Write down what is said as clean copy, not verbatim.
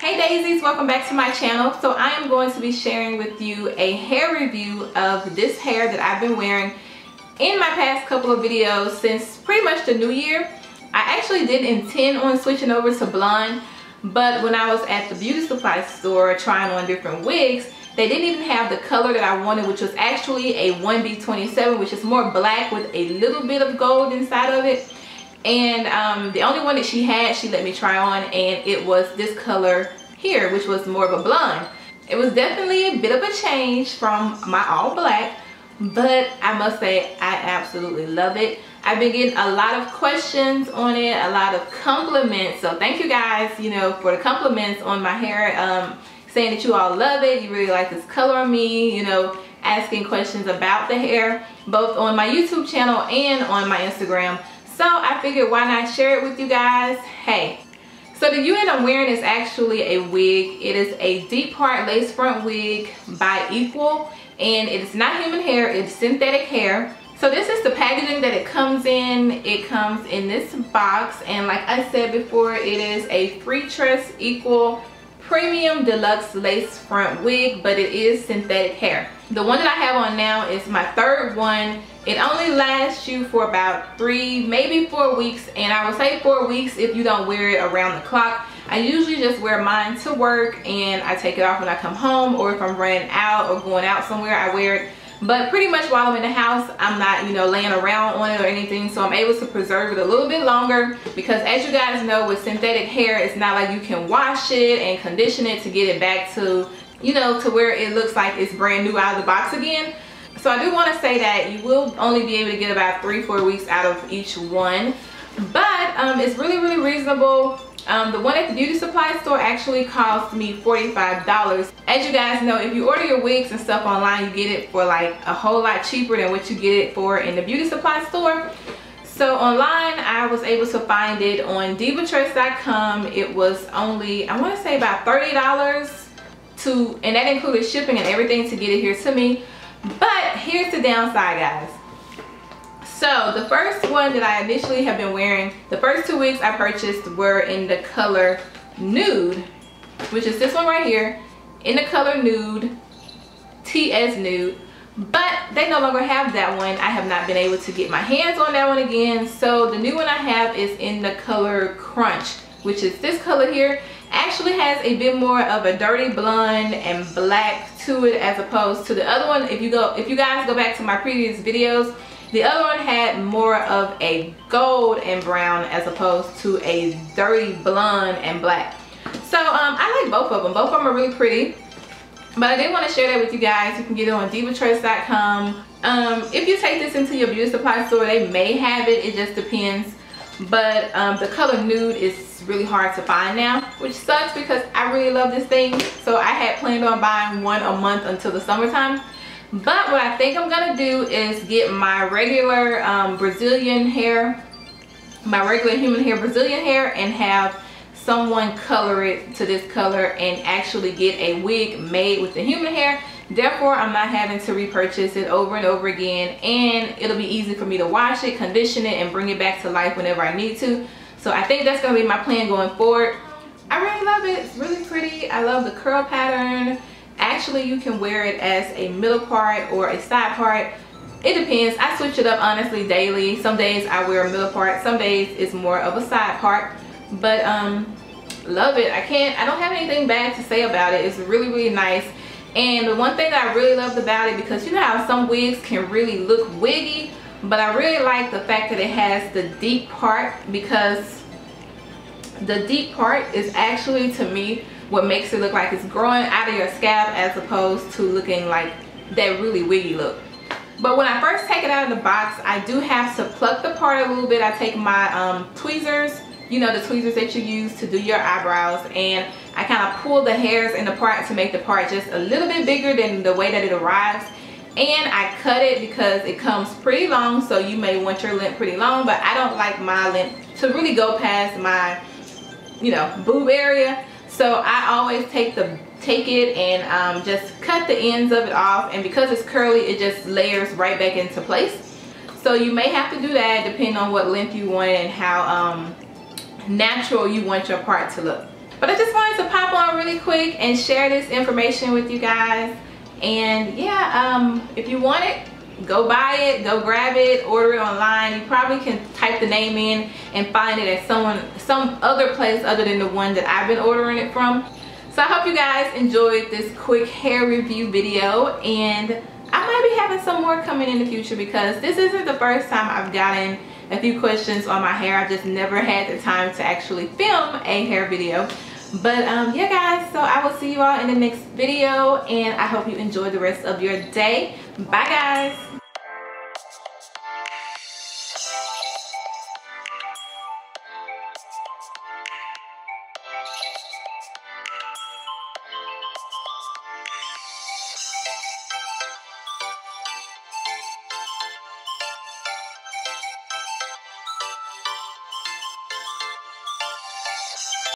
Hey Daisies, welcome back to my channel. So I am going to be sharing with you a hair review of this hair that I've been wearing in my past couple of videos since pretty much the new year. I actually did intend on switching over to blonde, but when I was at the beauty supply store trying on different wigs, they didn't even have the color that I wanted, which was actually a 1B27, which is more black with a little bit of gold inside of it. And the only one that she had, she let me try on, and it was this color here, which was more of a blonde. It was definitely a bit of a change from my all black, but I must say I absolutely love it. I've been getting a lot of questions on it, a lot of compliments, so thank you guys, you know, for the compliments on my hair, saying that you all love it, you really like this color on me, you know, asking questions about the hair, both on my YouTube channel and on my Instagram. So I figured, why not share it with you guys? Hey, so the unit I'm wearing is actually a wig. It is a deep part lace front wig by Equal, and it's not human hair, it's synthetic hair. So this is the packaging that it comes in. It comes in this box, and like I said before, it is a free tress Equal premium deluxe lace front wig, but it is synthetic hair. The one that I have on now is my third one. It only lasts you for about 3, maybe 4 weeks, and I would say 4 weeks if you don't wear it around the clock. I usually just wear mine to work, and I take it off when I come home, or if I'm running out or going out somewhere, I wear it. But pretty much while I'm in the house, I'm not, you know, laying around on it or anything, so I'm able to preserve it a little bit longer, because as you guys know, with synthetic hair, it's not like you can wash it and condition it to get it back to, you know, to where it looks like it's brand new out of the box again. So I do want to say that you will only be able to get about 3-4 weeks out of each one, but it's really reasonable. The one at the beauty supply store actually cost me $45. As you guys know, if you order your wigs and stuff online, you get it for like a whole lot cheaper than what you get it for in the beauty supply store. So online, I was able to find it on divatress.com. It was only, I want to say about $30 and that included shipping and everything to get it here to me. But here's the downside, guys. So the first one that I initially have been wearing, the first 2 wigs I purchased were in the color nude, which is this one right here, in the color nude, TS nude, but they no longer have that one. I have not been able to get my hands on that one again. So the new one I have is in the color crunch, which is this color here. Actually has a bit more of a dirty blonde and black to it, as opposed to the other one. If you guys go back to my previous videos, the other one had more of a gold and brown as opposed to a dirty blonde and black. So I like both of them. Both of them are really pretty, but I did want to share that with you guys. You can get it on divatress.com. If you take this into your beauty supply store, they may have it, it just depends. But the color nude is really hard to find now, which sucks because I really love this thing. So I had planned on buying one a month until the summertime. But what I think I'm gonna do is get my regular Brazilian hair, my regular human hair Brazilian hair, and have someone color it to this color and actually get a wig made with the human hair. Therefore, I'm not having to repurchase it over and over again, and it'll be easy for me to wash it, condition it, and bring it back to life whenever I need to. So I think that's gonna be my plan going forward. I really love it. It's really pretty. I love the curl pattern. Actually, you can wear it as a middle part or a side part. It depends. I switch it up honestly daily. Some days I wear a middle part, some days it's more of a side part. But love it. I don't have anything bad to say about it. It's really nice. And the one thing that I really loved about it, because you know how some wigs can really look wiggy, but I really like the fact that it has the deep part, because the deep part is actually, to me, what makes it look like it's growing out of your scalp, as opposed to looking like that really wiggy look. But when I first take it out of the box, I do have to pluck the part a little bit. I take my tweezers you know, the tweezers that you use to do your eyebrows, and I kind of pull the hairs in the part to make the part just a little bit bigger than the way that it arrives. And I cut it because it comes pretty long, so you may want your length pretty long, but I don't like my length to really go past my, you know, boob area. So I always take it and just cut the ends of it off, and because it's curly, it just layers right back into place. So you may have to do that depending on what length you want and how natural you want your part to look. But I just wanted to pop on really quick and share this information with you guys. And yeah, if you want it, go buy it, go grab it, order it online. You probably can type the name in and find it at some other place other than the one that I've been ordering it from. So I hope you guys enjoyed this quick hair review video, and I might be having some more coming in the future because this isn't the first time I've gotten a few questions on my hair. I've just never had the time to actually film a hair video. But yeah guys, so I will see you all in the next video, and I hope you enjoy the rest of your day. Bye guys.